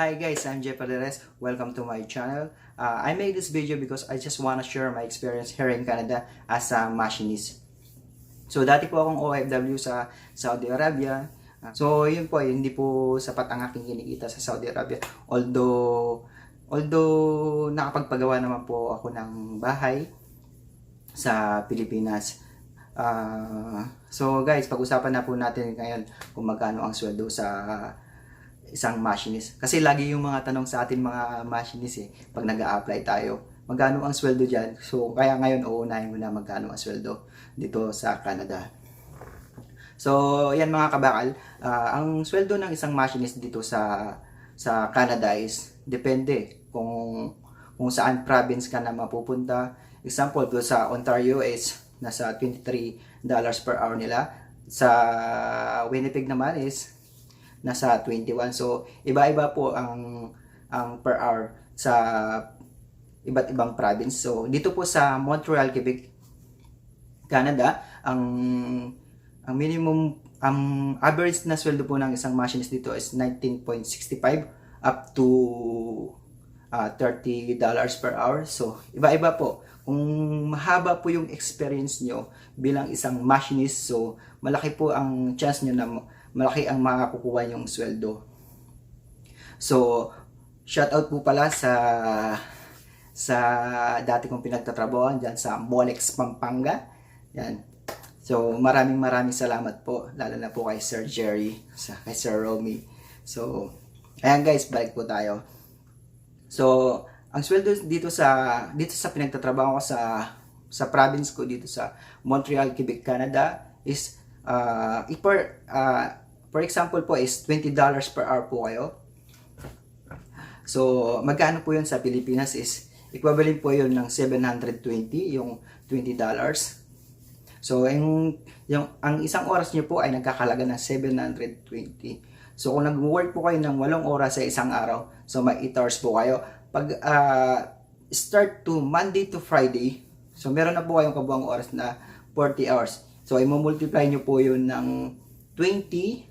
Hi guys, I'm Jeff Paredes. Welcome to my channel. I made this video because I just want to share my experience here in Canada as a machinist. So dati po akong OFW sa Saudi Arabia. So yun po, hindi po sapat ang aking kinikita sa Saudi Arabia. Although nakapagpagawa naman po ako ng bahay sa Pilipinas. So guys, pag-usapan na po natin ngayon kung magkano ang sweldo sa isang machinist. Kasi lagi yung mga tanong sa atin mga machinist pag nag-a-apply tayo, magkano ang sweldo dyan? So, kaya ngayon uunahin mo na magkano ang sweldo dito sa Canada. So, yan mga kabakal, ang sweldo ng isang machinist dito sa Canada is depende kung saan province ka na mapupunta. Example, sa Ontario is nasa $23 per hour nila. Sa Winnipeg naman is nasa 21. So, iba-iba po ang per hour sa iba't ibang province. So, dito po sa Montreal, Quebec, Canada, ang minimum, ang average na sweldo po ng isang machinist dito is 19.65 up to $30 per hour. So, iba-iba po. Kung mahaba po yung experience nyo bilang isang machinist, so malaki po ang chance nyo na malaki ang makakukuha yung sweldo. So, shoutout po pala sa dati kong pinagtatrabahoan dyan sa Molex, Pampanga. Yan. So, maraming salamat po. Lalo na po kay Sir Jerry, kay Sir Romy. So, ayan guys, balik po tayo. So, ang sweldo dito sa pinagtatrabaho ko sa province ko dito sa Montreal, Quebec, Canada is for example po is $20 per hour po kayo. So, magkano po yun sa Pilipinas is equivalent po yun ng 720, yung $20. So, ang isang oras nyo po ay nagkakalaga ng 720. So, kung nag-work po kayo ng 8 oras sa isang araw, so may 8 hours po kayo. Pag start to Monday to Friday, so meron na po kayong kabuang oras na 40 hours. So, i-multiply nyo po yun ng 20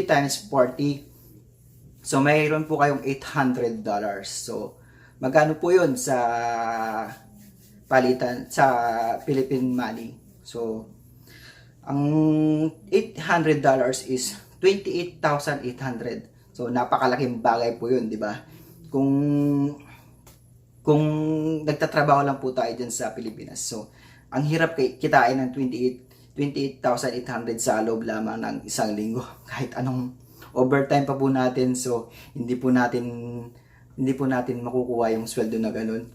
times 40. So, mayroon po kayong $800. So, magkano po yun sa palitan, sa Philippine money? So, ang $800 is 28,800. So, napakalaking bagay po yun, di ba? Kung nagtatrabaho lang po tayo dyan sa Pilipinas. So, ang hirap kitain ng 28,800 sa loob lamang ng isang linggo. Kahit anong overtime pa po natin, so hindi po natin makukuha yung sweldo na ganun.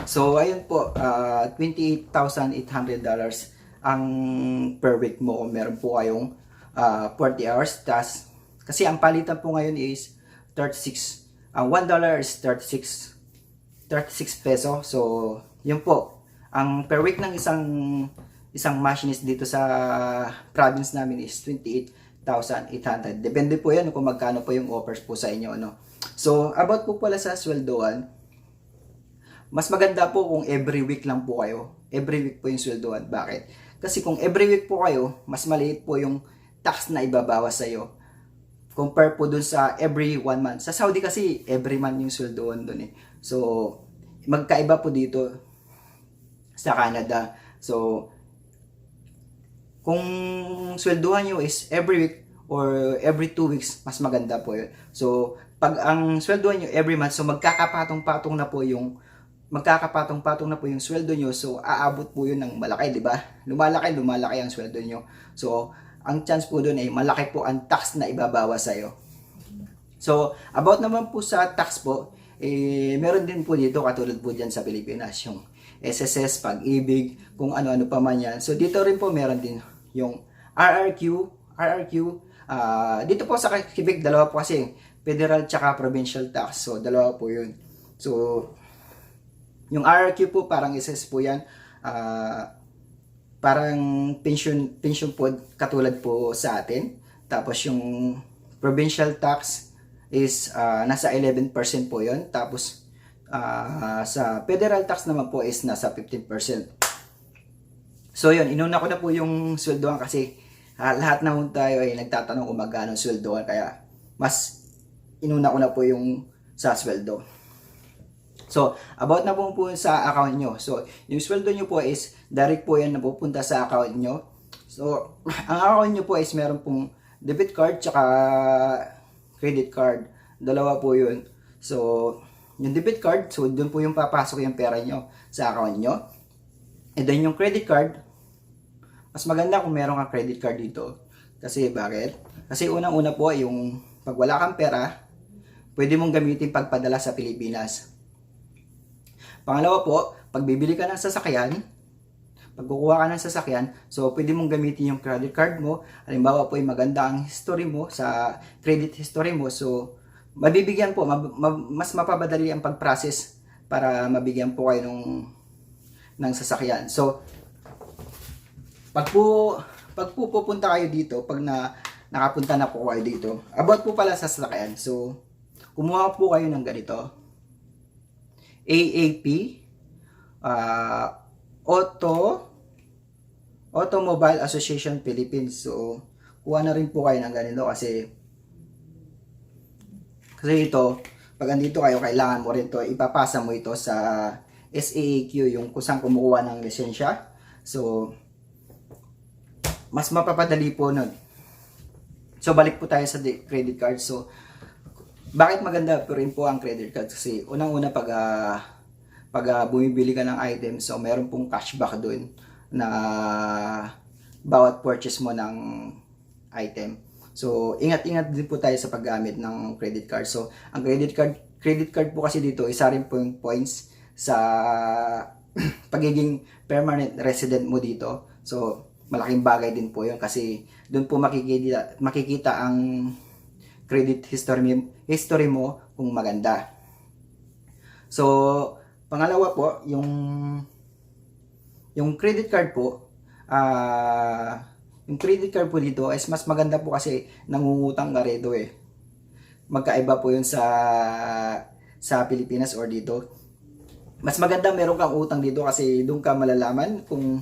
So ayun po, $28,800 ang per week mo kung meron po kayong 40 hours. Kasi ang palitan po ngayon is 36. Ang $1 is 36 peso. So yun po, ang per week ng isang machinist dito sa province namin is 28,800. Depende po yan kung magkano po yung offers po sa inyo. Ano? So, about po pala sa sweldoan, mas maganda po kung every week lang po kayo. Every week po yung sweldoan. Bakit? Kasi kung every week po kayo, mas maliit po yung tax na ibabawas sa iyo. Compare po dun sa every 1 month. Sa Saudi kasi, every month yung sweldoan dun eh. So, magkaiba po dito sa Canada. So, kung swelduhan nyo is every week or every 2 weeks, mas maganda po yun. So, pag ang swelduhan nyo every month, so magkakapatong-patong na po yung sweldo nyo. So, aabot po yun ng malaki, di ba? Lumalaki ang sweldo nyo. So, ang chance po doon ay malaki po ang tax na ibabawas sa'yo. So, about naman po sa tax po, meron din po dito katulad po dyan sa Pilipinas, yung SSS, Pag-ibig, kung ano-ano pa man yan. So, dito rin po meron din yung RRQ. Dito po sa Quebec, dalawa po kasi, federal tsaka provincial tax. So, dalawa po yun. So, yung RRQ po, parang SSS po yan. Parang pension po katulad po sa atin. Tapos, yung provincial tax is nasa 11% po yun. Tapos, sa federal tax naman po is nasa 15%. So yun, inuna ko na po yung sweldoan kasi lahat naman tayo ay nagtatanong kung magkano sweldoan. Kaya mas inuna ko na po yung sa sweldo. So, about na po sa account nyo. So, yung sweldo nyo po is direct po yan na pupunta sa account nyo. So, ang account nyo po is meron pong debit card tsaka credit card. Dalawa po yun. So, yung debit card, so doon po yung papasok yung pera nyo sa account nyo. And then yung credit card, mas maganda kung meron kang credit card dito. Kasi bakit? Kasi unang-una po yung pag wala kang pera, pwede mong gamitin pagpadala sa Pilipinas. Pangalawa po, pag bibili ka ng sasakyan, pag kukuha ka ng sasakyan, so pwede mong gamitin yung credit card mo. Halimbawa po, yung maganda ang history mo sa credit history mo. So, mabibigyan po, mas mapapadali ang pag-process para mabigyan po kayo ng sasakyan. So, pag po pupunta kayo dito, pag nakapunta na po kayo dito, about po pala sa sasakyan. So, kumuha po kayo ng ganito. AAP, Automobile Association Philippines. So, kuha na rin po kayo ng ganito kasi ito, pag andito kayo, kailangan mo rin to, ipapasa mo ito sa SAAQ, yung kusang kumukuha ng lisensya. So, mas mapapadali po nun. So, balik po tayo sa credit card. So, bakit maganda po rin po ang credit card? Kasi unang-una pag bumibili ka ng item, so meron pong cashback doon na bawat purchase mo ng item. So ingat-ingat din po tayo sa paggamit ng credit card. So ang credit card po kasi dito, isa rin po yung points sa pagiging permanent resident mo dito. So malaking bagay din po yun kasi doon po makikita ang credit history mo kung maganda. So, pangalawa po, yung credit card po, yung credit card po dito is mas maganda po kasi nangungutang ka rito eh. Magkaiba po yun sa Pilipinas or dito. Mas maganda meron kang utang dito kasi doon ka malalaman kung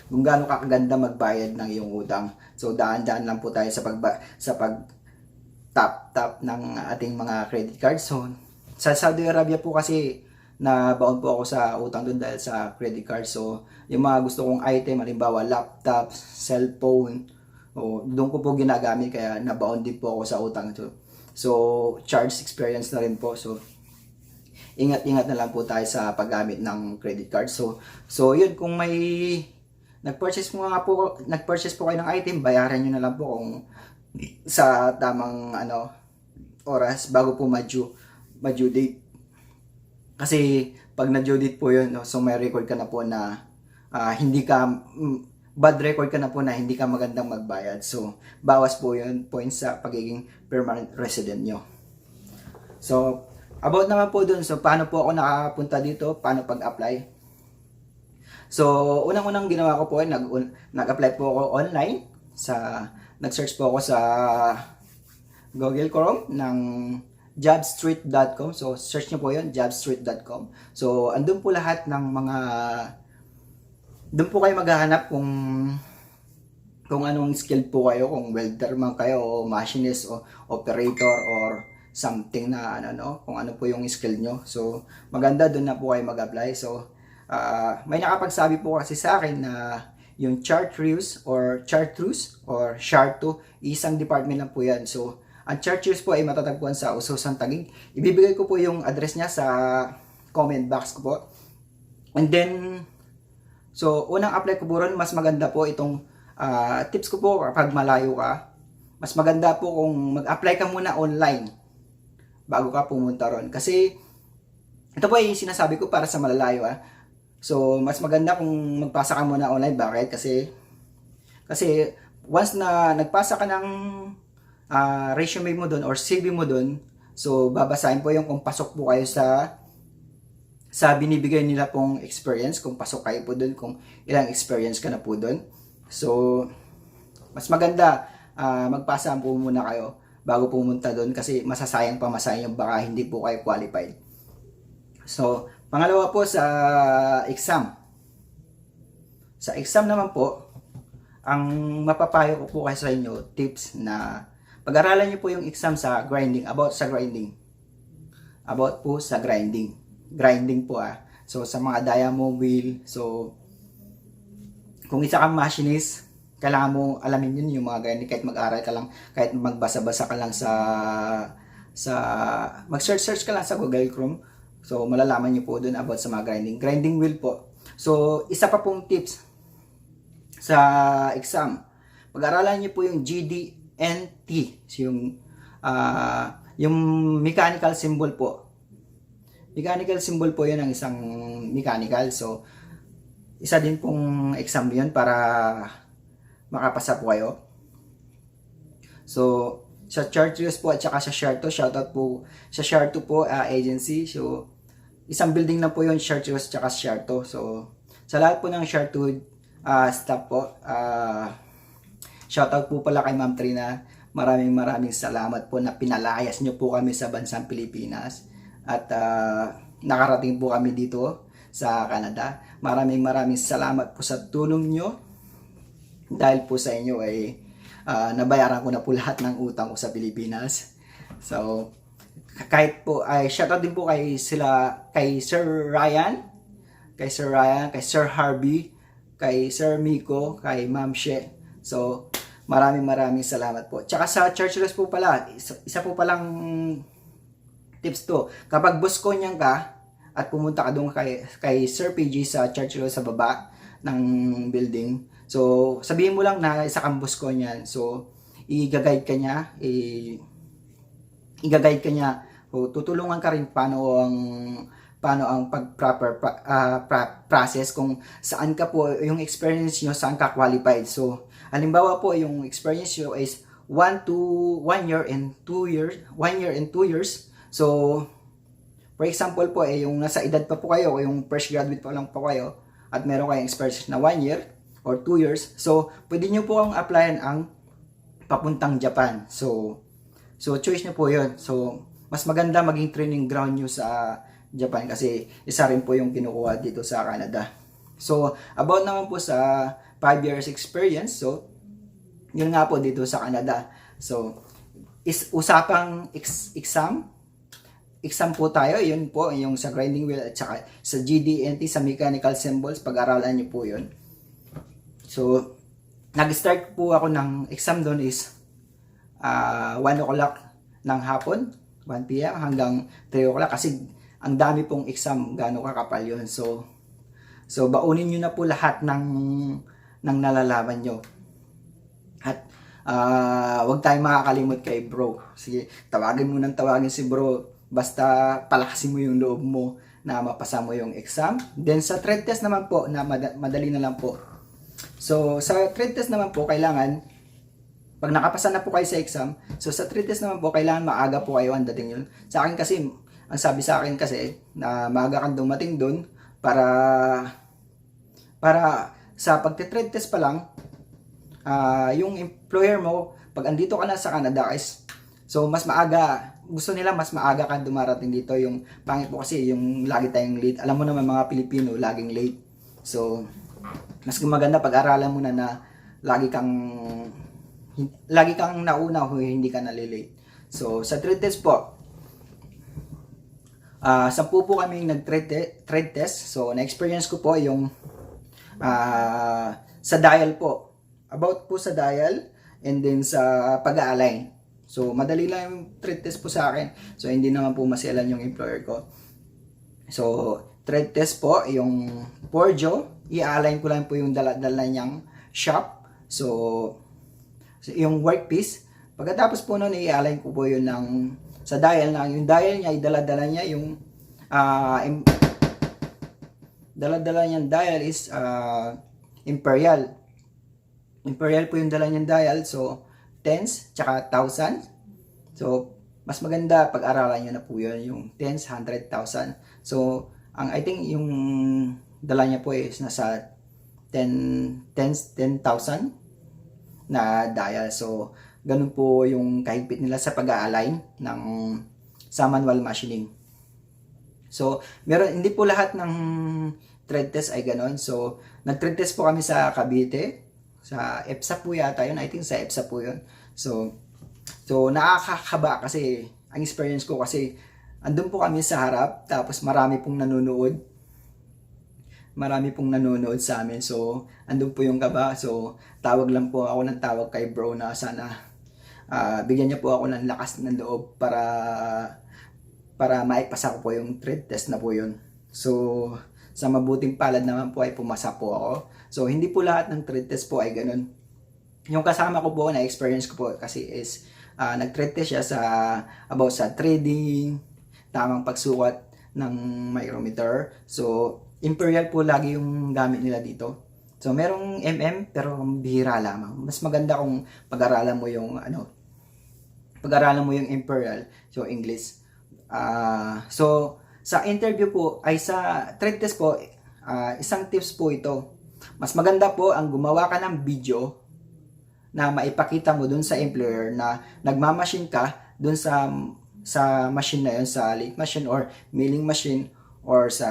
gaano ka kaganda magbayad ng iyong utang. So, daan-daan lang po tayo sa pag tap ng ating mga credit cards. So, sa Saudi Arabia po kasi nabaon po ako sa utang doon dahil sa credit card. So, yung mga gusto kong item, halimbawa laptop, cellphone, doon ko po ginagamit kaya nabaon din po ako sa utang. So, charge experience na rin po. So, ingat-ingat na lang po tayo sa paggamit ng credit card. So yun, kung may nag-purchase po kayo ng item, bayaran nyo na lang po kung sa tamang oras bago po ma-due date. Kasi pag na-due date po yun, so may record ka na po na bad record ka na po na hindi ka magandang magbayad. So bawas po yun points sa pagiging permanent resident nyo. So about naman po dun, so paano po ako nakapunta dito, paano pag-apply. So unang-unang ginawa ko po, nag-apply po ako online nag-search po ako sa Google Chrome ng jobstreet.com. So, search nyo po yun, jobstreet.com. So, andun po lahat ng doon po kayo maghahanap kung anong skill po kayo, kung welder man kayo, o machinist, o operator, or something na kung ano po yung skill nyo. So, maganda doon na po kayo mag-apply. So, may nakapagsabi po kasi sa akin na yung Chartreuse or SHART2, isang department lang po yan. So, ang Chartreuse po ay matatagpuan sa Usosan, Taguig. Ibibigay ko po yung address niya sa comment box ko po. And then, so, unang apply ko po ron, mas maganda po itong tips ko po kapag malayo ka. Mas maganda po kung mag-apply ka muna online bago ka pumunta ron. Kasi, ito po ay sinasabi ko para sa malalayo So, mas maganda kung magpasa ka muna online. Bakit? Kasi once na nagpasa ka ng resume mo doon or CV mo doon, so babasahin po yung kung pasok po kayo sa binibigay nila pong experience, kung pasok kayo po doon, kung ilang experience ka na po doon. So, mas maganda magpasa po muna kayo bago pumunta doon kasi masasayang pamasahin yung baka hindi po kayo qualified. So, pangalawa po sa exam. Sa exam naman po, ang mapapayo ko po kayo sa inyo, tips na Pag-aralan niyo po yung exam sa grinding, about sa grinding. About po sa grinding. Grinding po So, sa mga diamond wheel. So, kung isa kang machinist, kailangan mo alamin yun, yung mga grinding. Kahit mag-aral ka lang, kahit magbasa-basa ka lang mag-search ka lang sa Google Chrome. So, malalaman niyo po dun about sa mga grinding. Grinding wheel po. So, isa pa pong tips sa exam. Pag-aralan niyo po yung GD&T. Yung mechanical symbol po. Mechanical symbol po yun ang isang mechanical. So, isa din pong exam yun para makapasa po kayo. So, sa Chartreuse po at saka sa Sharto, shoutout po sa Sharto po agency. So, isang building na po yun, Chartreuse at saka Sharto. So, sa lahat po ng Sharto staff po, shoutout po pala kay Ma'am Trina. Maraming salamat po na pinalayas nyo po kami sa bansang Pilipinas. At nakarating po kami dito sa Canada. Maraming salamat po sa tulong nyo. Dahil po sa inyo ay nabayaran ko na po lahat ng utang ko sa Pilipinas. So, kahit po ay shoutout din po kay Sir Ryan, kay Sir Harvey, kay Sir Miko, kay Ma'am She. So, maraming salamat po. Tsaka sa Churchless po pala, isa po palang tips to. Kapag Bosconian ka at pumunta ka doon kay Sir PG sa Churchless sa baba ng building, so sabihin mo lang na isa kang Bosconian. So, i-guide ka niya, o tutulungan ka rin paano ang pag-proper process kung saan ka po, yung experience nyo, saan ka qualified. So, halimbawa po, yung experience nyo is 1 year and 2 years. So, for example po, yung nasa edad pa po kayo, o yung fresh graduate pa lang po kayo, at meron kayong experience na 1 year or 2 years, so, pwede nyo po ang applyan ang papuntang Japan. So choice nyo po yun. So, mas maganda maging training ground nyo sa Japan kasi isa rin po yung kinukuha dito sa Canada. So, about naman po sa 5 years experience, so, yun nga po dito sa Canada. So, usapang exam po tayo, yun po, yung sa grinding wheel at saka sa GD&T, sa mechanical symbols, pag-aralan nyo po yun. So, nag-start po ako ng exam doon is 1 o'clock ng hapon, 1 p.m. hanggang 3 o'clock kasi ang dami pong exam, gaano kakapal yun. So baunin nyo na po lahat ng nalalaman nyo. At wag tayong makakalimot kay bro. Sige, tawagin si bro. Basta palakasin mo yung loob mo na mapasa mo yung exam. Then sa trade test naman po, na madali na lang po. So sa trade test naman po, kailangan, pag nakapasa na po kayo sa exam, so sa trade test naman po, kailangan maaga po kayo ang dating yun. Sa akin kasi, ang sabi sa akin kasi, na maaga kang dumating dun para sa pagte-trade test pa lang, yung employer mo, pag andito ka na sa Canada guys, so mas maaga, gusto nila mas maaga ka dumarating dito. Yung pangit po kasi yung lagi tayong late. Alam mo naman mga Pilipino, laging late. So, mas maganda pag-aralan mo na lagi kang nauna o hindi ka nalilate. So, sa trade test po, 10 po kaming nag-trade test. So, na-experience ko po yung sa dial po. About po sa dial and then sa pag-align. So, madali lang yung trade test po sa akin. So, hindi naman po maselan yung employer ko. So, trade test po, yung Porjo, i-align ko lang po yung dala-dala niyang shop. So, yung workpiece. Pagkatapos po nun, i-align ko po yun sa dial na. Yung dial niya, dala-dala niya yung dala-dala niyang dial is Imperial. Imperial po yung dala niyang dial. So, tens, tsaka thousand. So, mas maganda pag-aralan nyo na po yun, yung tens, 100,000. So, I think yung dala niya po is nasa 10,000 na dial. So, ganun po yung kahigpit nila sa pag-align sa manual machining. So, hindi po lahat ng trade test ay ganun. So, nag-trade test po kami sa Cavite. Sa EPSA po yata yun. I think sa EPSA po yun. So, So, nakakakaba kasi, ang experience ko kasi, andun po kami sa harap, tapos marami pong nanonood sa amin. So, andun po yung kaba. So, tawag lang po ako ng tawag kay bro na sana bigyan niya po ako ng lakas ng loob para maipasa ko po yung trade test na po yun. So, sa mabuting palad naman po ay pumasa po ako. So, hindi po lahat ng trade test po ay ganun. Yung kasama ko po, na experience ko po kasi is nag-trade test siya about sa trading, tamang pagsukat ng micrometer. So, Imperial po lagi yung gamit nila dito. So, merong MM pero bihira lamang. Mas maganda kung pag-aralan mo yung Imperial, so English. So, sa interview po, ay sa trade test po, isang tips po ito. Mas maganda po ang gumawa ka ng video na maipakita mo dun sa employer na nagmamachine ka dun sa machine na yun, sa lathe machine or milling machine or sa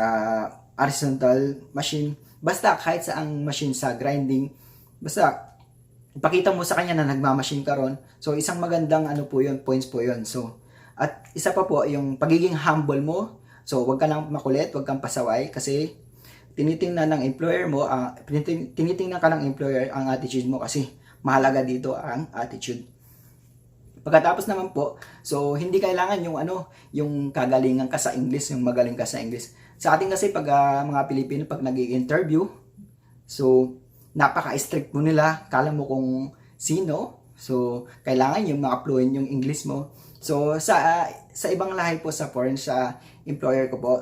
horizontal machine, basta kahit sa ang machine, sa grinding, basta ipakita mo sa kanya na nagmamachine ka ron. So, isang magandang po yun, points po yun. So, at isa pa po, yung pagiging humble mo. So, wag ka lang makulit, wag kang pasaway kasi tinitingnan ng employer mo, tinitingnan ka ng employer ang attitude mo kasi mahalaga dito ang attitude. Pagkatapos naman po, so hindi kailangan yung kagalingan ka sa English, yung magaling ka sa English. Sa atin kasi pag mga Pilipino pag nag-i-interview, so napaka-strict mo nila, kala mo kung sino. So kailangan yung ma-fluent yung English mo. So sa ibang lahi po sa foreign, sa employer ko po,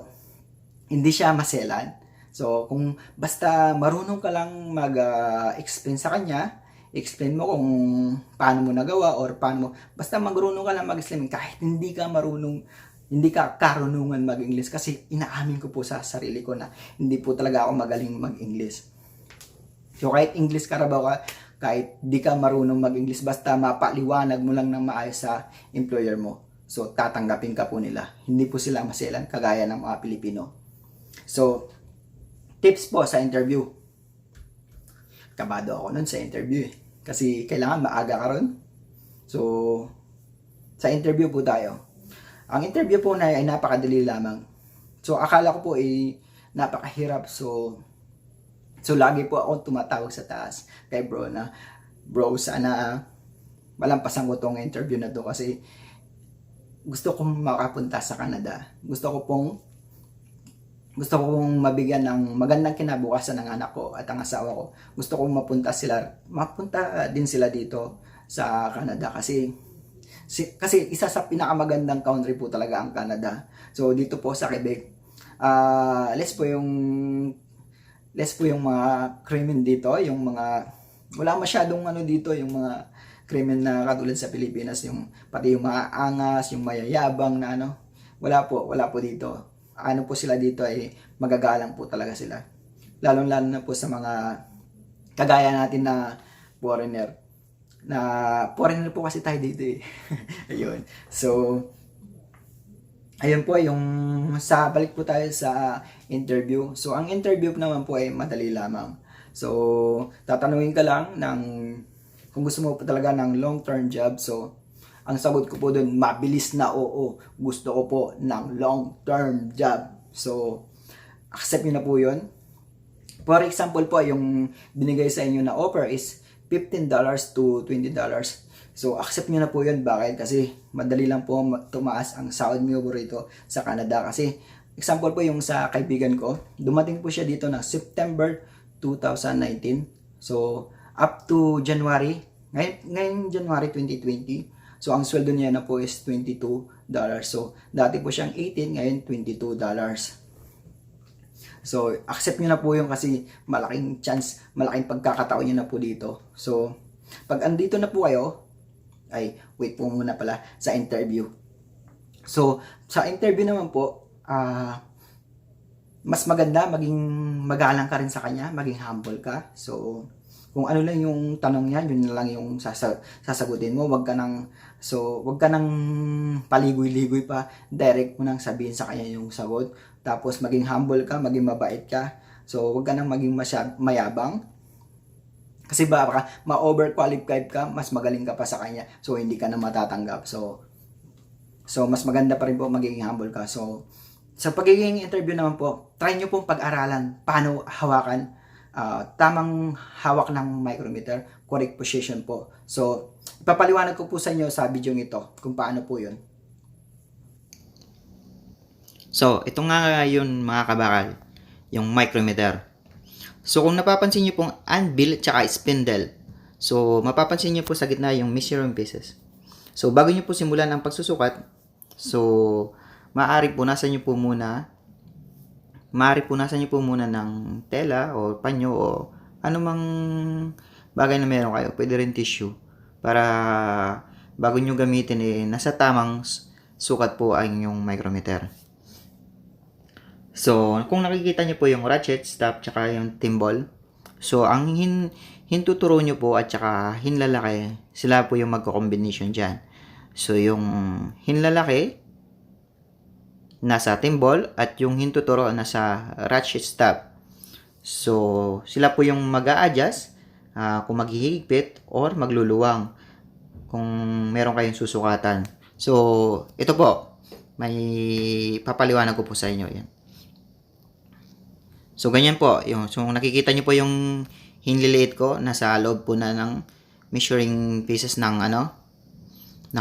hindi siya maselan. So kung basta marunong ka lang mag-explain sa kanya, explain mo kung paano mo nagawa or paano mo, basta marunong ka lang mag-explain kahit hindi ka karunungan mag-English kasi inaamin ko po sa sarili ko na hindi po talaga ako magaling mag-English. So kahit English Carabao ka, kahit di ka marunong mag-English, basta mapaliwanag mo lang ng maayos sa employer mo, so tatanggapin ka po nila. Hindi po sila maselan kagaya ng mga Pilipino. So tips po sa interview. Kabado ako nun sa interview kasi kailangan maaga ka ron. So, sa interview po tayo. Ang interview po na ay napakadali lamang. So, akala ko po ay napakahirap. So lagi po ako tumatawag sa taas kay bro na, bro, sana malampasan ko tong interview na to kasi gusto kong makapunta sa Canada. Gusto ko pong mabigyan ng magandang kinabukasan ng anak ko at ang asawa ko. Gusto kong mapunta din sila dito sa Canada kasi isa sa pinakamagandang country po talaga ang Canada. So dito po sa Quebec, less po yung mga krimen dito, yung mga wala masyadong dito, yung mga krimen na katulad sa Pilipinas, yung pati yung mga angas, yung mayayabang na wala po dito. Po sila dito ay magagalang po talaga sila. Lalong-lalo na po sa mga kagaya natin na foreigner. Foreigner po kasi tayo dito eh. Ayun. So, ayun po yung balik po tayo sa interview. So, ang interview naman po ay madali lamang. So, tatanungin ka lang kung gusto mo po talaga ng long-term job. So, ang sagot ko po doon, mabilis na oo. Gusto ko po ng long-term job. So, accept nyo na po yun. For example po, yung binigay sa inyo na offer is $15 to $20. So, accept nyo na po yun. Bakit? Kasi madali lang po tumaas ang sahod mo rito sa Canada. Kasi, example po yung sa kaibigan ko, dumating po siya dito ng September 2019. So, up to January, ngayon January 2020, so, ang sweldo niya na po is $22. So, dati po siyang $18, ngayon $22. So, accept nyo na po yung kasi malaking chance, malaking pagkakataon nyo na po dito. So, pag andito na po kayo, wait po muna pala sa interview. So, sa interview naman po, mas maganda maging magalang ka rin sa kanya, maging humble ka. So, kung ano lang yung tanong niya, yun lang yung sasagutin mo. Wag ka nang paligoy-ligoy pa. Direct mo nang sabihin sa kanya yung sagot. Tapos maging humble ka, maging mabait ka. So wag ka nang maging mayabang. Kasi baka ma-overqualified ka, mas magaling ka pa sa kanya. So, hindi ka na matatanggap. So mas maganda pa rin po magiging humble ka. So, sa pagiging interview naman po, try nyo pong pag-aralan paano hawakan, tamang hawak ng micrometer, correct position po. So, ipapaliwanag ko po sa inyo sa video ito kung paano po yun. So, ito nga yun mga kabakal, yung micrometer. So, kung napapansin nyo pong anvil at saka spindle, so, mapapansin nyo po sa gitna yung measuring pieces. So, bago nyo po simulan ang pagsusukat, so, maaari punasan nyo po muna ng tela o panyo o anumang bagay na meron kayo. Pwede rin tissue para bago nyo gamitin nasa tamang sukat po ang yung micrometer. So, kung nakikita nyo po yung ratchet, stop, tsaka yung timbal. So, ang hintuturo nyo po at tsaka hinlalaki, sila po yung magko-combination dyan. So, yung hinlalaki, nasa timbal, at yung hintuturo nasa ratchet stop. So, sila po yung mag-a-adjust kung maghihigpit or magluluwang kung meron kayong susukatan. So, ito po, may papaliwanag ko po sa inyo yan. So, ganyan po. So, nakikita nyo po yung hinliliit ko. Nasa loob po na ng measuring pieces ng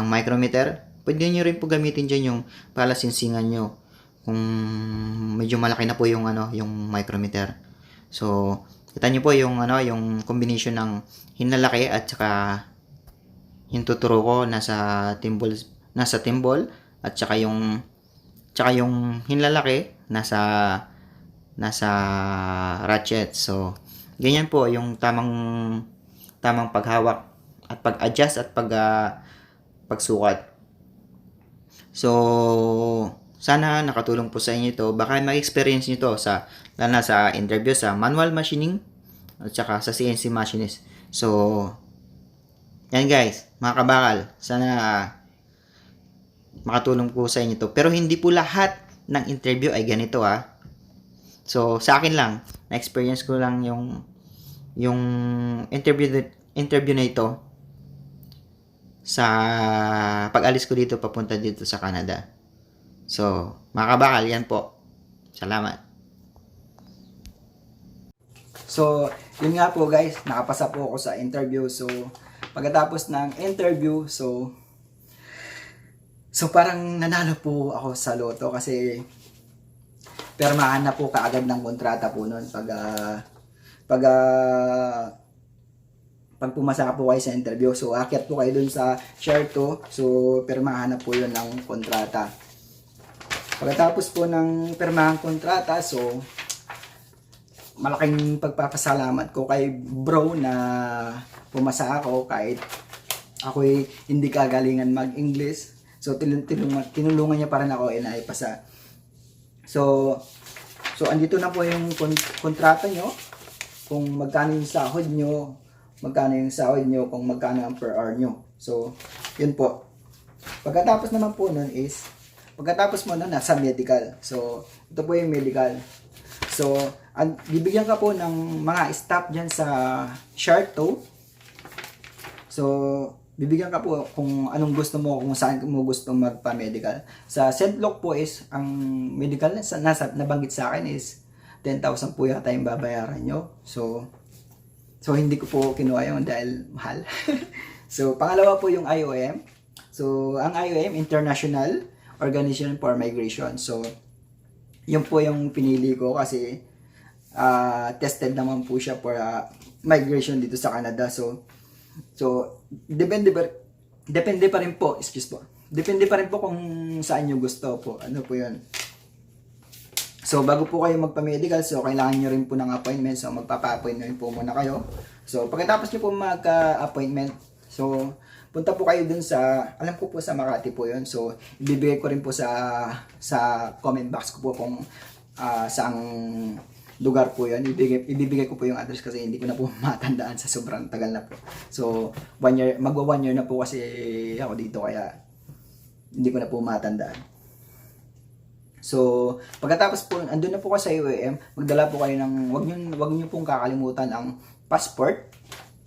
micrometer. Pwede nyo rin po gamitin dyan yung palasinsingan nyo. Kung medyo malaki na po yung micrometer. So, kita nyo po yung combination ng hinlalaki at saka hintuturo ko nasa timbal at saka yung hinlalaki nasa ratchet. So, ganyan po yung tamang paghawak at pag-adjust at pagsukat. So, sana nakatulong po sa inyo ito. Baka ma-experience nyo ito lalo na sa interview sa manual machining at saka sa CNC machinist. So, yan guys, mga kabakal. Sana makatulong po sa inyo ito. Pero hindi po lahat ng interview ay ganito So, sa akin lang, na-experience ko lang yung interview na ito sa pag-alis ko dito papunta dito sa Canada. So, mga kabakal, yan po. Salamat. So, yun nga po guys, nakapasa po ako sa interview. So, pagkatapos ng interview, so parang nanalo po ako sa loto kasi permahan na po kaagad ng kontrata po noon pag pumasa po kayo sa interview. So, akyat po kayo dun sa share 2. So, permahan na po yun ng kontrata. Pagkatapos po ng permahang kontrata, so, malaking pagpapasalamat ko kay bro na pumasa ako kahit ako'y hindi kagalingan mag-English. So, tinulungan niya para ako na ipasa. So, andito na po yung kontrata nyo, kung magkano yung sahod nyo, kung magkano ang per hour nyo. So, yun po. Pagkatapos naman po nun nasa medical. So, ito po yung medical. So, bibigyan ka po ng mga staff dyan sa Share 2. So, bibigyan ka po kung anong gusto mo, kung saan mo gusto magpa-medical. Sa St. Luke po is, ang medical na nabanggit sa akin is 10,000 po yata yung babayaran nyo. So hindi ko po kinuha yung dahil mahal. So, pangalawa po yung IOM. So, ang IOM, International Organization for Migration. So, yun po yung pinili ko kasi tested naman po siya for migration dito sa Canada. So depende pa rin po, depende pa rin po kung saan nyo gusto po. Ano po yun. So, bago po kayo magpa-medical, so, kailangan nyo rin po ng appointment. So, magpapa-appointment po muna kayo. So, pagkatapos nyo po magka-appointment, so, punta po kayo dun sa, alam ko po sa Makati po yun. So, ibibigay ko rin po sa comment box ko po kung saang lugar po yun. Ibibigay ko po yung address kasi hindi ko na po matandaan sa sobrang tagal na po. So, magwa 1 year na po kasi ako dito kaya hindi ko na po matandaan. So, pagkatapos po, andun na po kayo sa IOM, magdala po kayo ng, wag niyo pong kakalimutan ang passport,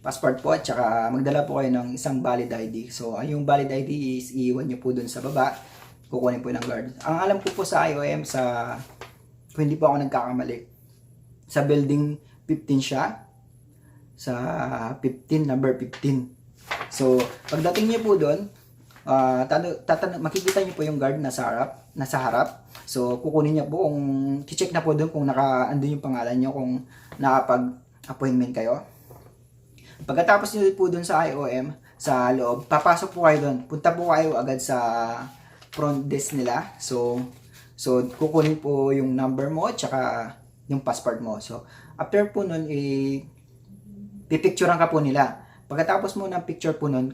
passport po at saka magdala po kayo ng isang valid ID. So, yung valid ID is iiwan nyo po dun sa baba. Kukunin po ng guard. Ang alam ko po sa IOM, kung hindi po ako nagkakamali, sa building 15 siya. Sa 15, number 15. So, pagdating niyo po doon, makikita niyo po yung guard nasa harap. So, kukunin niya po kung check na po doon kung andun yung pangalan niyo, kung nakapag-appointment kayo. Pagkatapos niyo po doon sa IOM, sa loob, papasok po kayo doon. Punta po kayo agad sa front desk nila. So kukunin po yung number mo at saka yung passport mo. So, after po nun, pipicturean ka po nila. Pagkatapos mo ng picture po nun,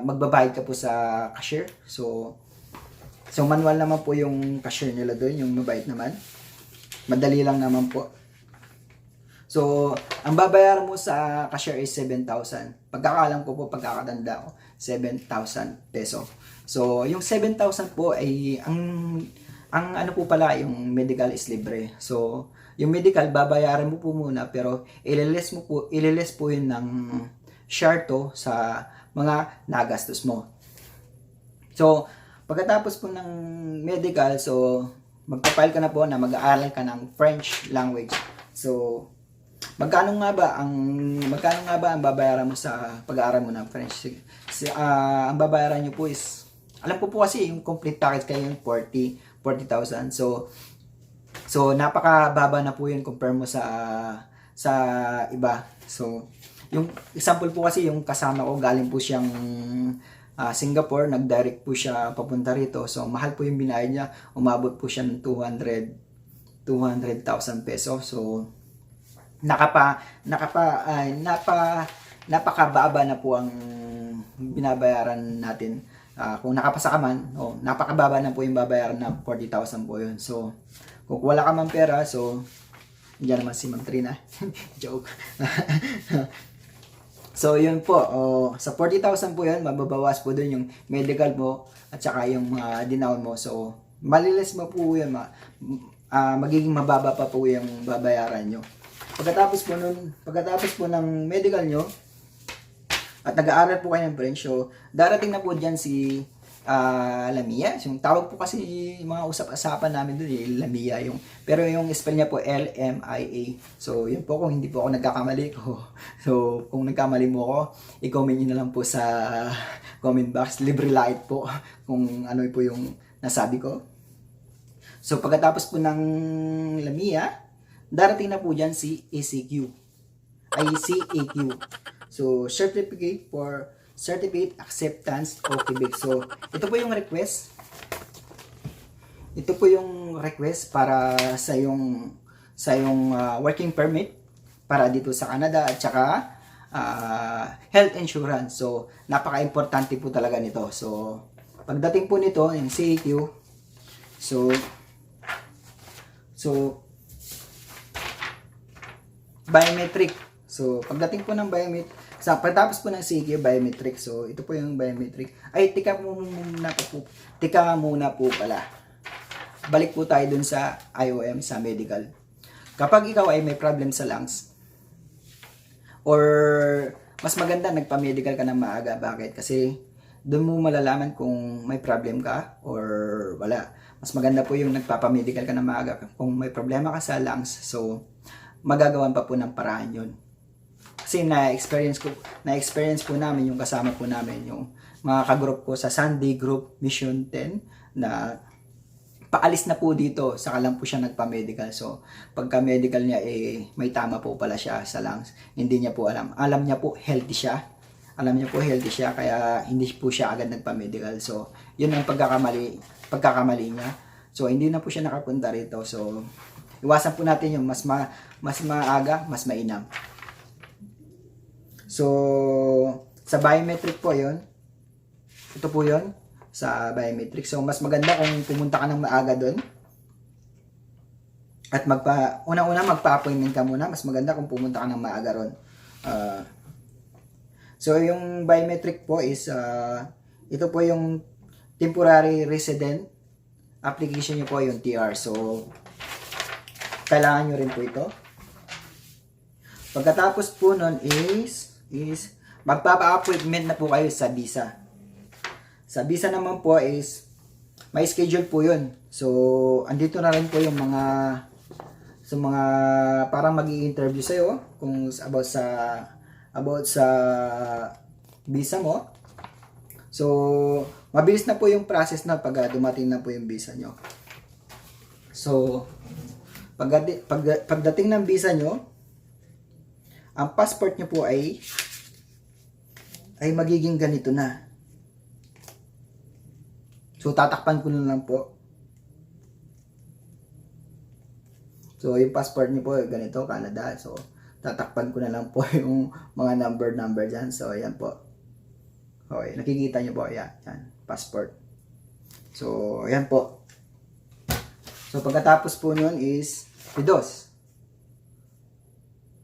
magbabayad ka po sa cashier. So manual naman po yung cashier nila doon, yung mabait naman. Madali lang naman po. So, ang babayaran mo sa cashier is 7,000. Pagkakalam ko po, pagkakatanda ko, 7,000 peso. So, yung 7,000 po ay ang ano po pala, yung medical is libre. So, yung medical babayaran mo po muna pero ililes po yun ng share to sa mga nagastos mo. So, pagkatapos po ng medical, so magpa-file ka na po na mag-aaral ka ng French language. So, magkano nga ba ang babayaran mo sa pag-aaral mo ng French? Ang babayaran niyo po is, alam ko po kasi yung complete package kayo yung 40,000. So napakababa na po yun compare mo sa iba. So yung example po kasi yung kasama ko galing po siyang Singapore, nag-direct po siya papunta rito. So mahal po yung binayad niya, umabot po siya ng 200,000 peso. So napakababa na po ang binabayaran natin. Kung nakapasa ka man, napakababa na po yung babayaran na 40,000 po yun. So, kung wala ka man pera, so, hindi naman si Ma'am Trina. Joke. So, yun po. Sa 40,000 po yun, mababawas po dun yung medical mo at saka yung mga dinaon mo. So, malilis mo po yun. Magiging mababa pa po yung babayaran nyo. Pagkatapos po ng medical nyo, at nag-aaral po kayo ng French, so darating na po dyan si Lamia. Yung tawag po kasi mga usap-usapan namin doon, Lamia. Pero yung spell niya po, L-M-I-A. So, yun po kung hindi po ako nagkakamali ko. So, kung nagkamali mo ako, i-comment nyo na lang po sa comment box. Libre light po kung ano po yung nasabi ko. So, pagkatapos po ng Lamia, darating na po dyan si CAQ. So, Certificate Acceptance of Quebec. So, ito po yung request. Ito po yung request para sa yung working permit para dito sa Canada at saka health insurance. So, napaka-importante po talaga nito. So, pagdating po nito, yung CAQ, so biometric. So, pagdating po ng biometric, pagtapos po ng CAQ, biometric. So, ito po yung biometric. Ay, tika muna po pala. Balik po tayo dun sa IOM, sa medical. Kapag ikaw ay may problem sa lungs, or mas maganda nagpa-medical ka ng maaga. Bakit? Kasi doon mo malalaman kung may problem ka or wala. Mas maganda po yung nagpapa-medical ka ng maaga kung may problema ka sa lungs. So, magagawan pa po ng paraan yun. Kasi na-experience po namin yung kasama po namin, yung mga kagroup ko sa Sunday Group Mission 10 na paalis na po dito, saka lang po siya nagpa-medical. So, pagka medical niya, may tama po pala siya sa lungs. Hindi niya po alam. Alam niya po healthy siya, kaya hindi po siya agad nagpa-medical. So, yun ang pagkakamali niya. So, hindi na po siya nakapunta rito. So, iwasan po natin yung mas maaga, mas mainam. So, sa biometric po yun. Ito po yun. Sa biometric. So, mas maganda kung pumunta ka ng maaga doon. At unang-una magpa-appointment ka muna. Mas maganda kung pumunta ka ng maaga ron. So, yung biometric po is, ito po yung temporary resident application nyo po, yung TR. So, kailangan nyo rin po ito. Pagkatapos po nun is magpapa-appointment na po kayo sa visa. Sa visa naman po is may schedule po yun. So, andito na rin po yung mga parang mag-i-interview sa'yo kung about sa visa mo. So, mabilis na po yung process na pag dumating na po yung visa nyo. So, pagdating ng visa nyo, ang passport nyo po ay magiging ganito na. So, tatakpan ko na lang po. So, yung passport nyo po, ganito, Canada. So, tatakpan ko na lang po yung mga number dyan. So, ayan po. Okay, nakikita nyo po, ayan, passport. So, ayan po. So, pagkatapos po nun is PIDOS.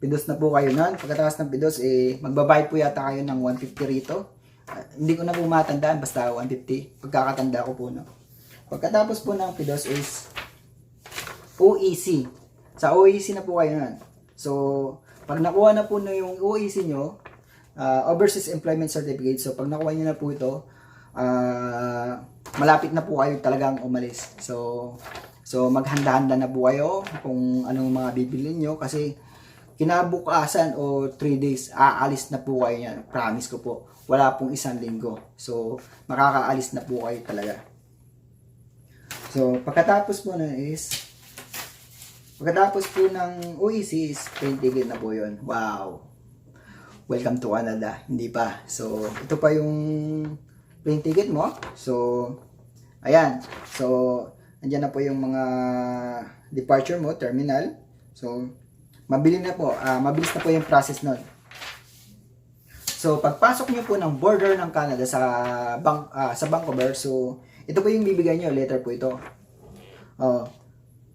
PIDOS na po kayo nun. Pagkatapos ng PIDOS, magbabayad po yata kayo ng 150 rito. Hindi ko na po matandaan, basta 150. Pagkakatanda ko po, no. Pagkatapos po ng PIDOS is OEC. Sa OEC na po kayo nun. So, pag nakuha na po na yung OEC nyo, Overseas Employment Certificate, so pag nakuha nyo na po ito, malapit na po kayo talagang umalis. So maghanda-handa na po kayo kung anong mga bibilin nyo kasi kinabukasan o 3 days, aalis na po kayo yan. Promise ko po, wala pong 1 linggo. So, makakaalis na po kayo talaga. So, pagkatapos po ng OEC is plane ticket na po yun. Wow! Welcome to Canada. Hindi pa. So, ito pa yung plane ticket mo. So, ayan. So, andyan na po yung mga departure mo, terminal. So, mabilis na po yung process nun. So, pagpasok nyo po ng border ng Canada sa Vancouver, so, ito po yung bibigay nyo, letter po ito.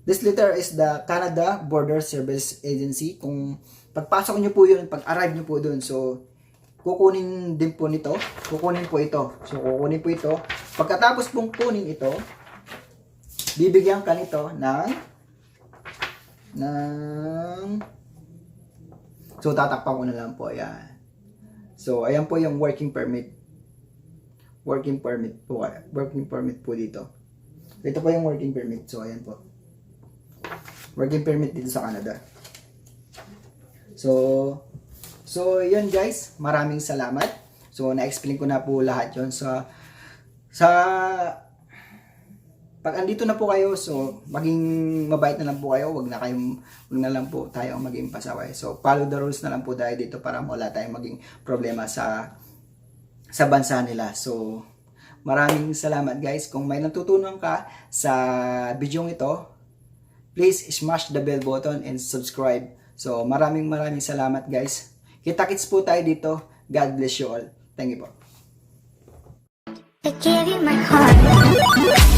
This letter is the Canada Border Service Agency. Kung pagpasok nyo po yun, pag-arrive nyo po dun, so, kukunin din po nito, kukunin po ito. So, kukunin po ito. Pagkatapos pong kunin ito, bibigyan ka nito ng so, tatakpan ko na lang po, ayan. So, ayan po yung working permit. Working permit po dito. Ito po yung working permit. So, ayan po. Working permit dito sa Canada. So yun guys, maraming salamat. So, na-explain ko na po lahat yun. Pag andito na po kayo, so, maging mabait na lang po kayo. Wag na lang po tayo maging pasaway. So, follow the rules na lang po tayo dito para wala tayong maging problema sa bansa nila. So, maraming salamat guys. Kung may natutunan ka sa video ito, please smash the bell button and subscribe. So, maraming salamat guys. Kita-kits po tayo dito. God bless you all. Thank you po. I gave you my heart.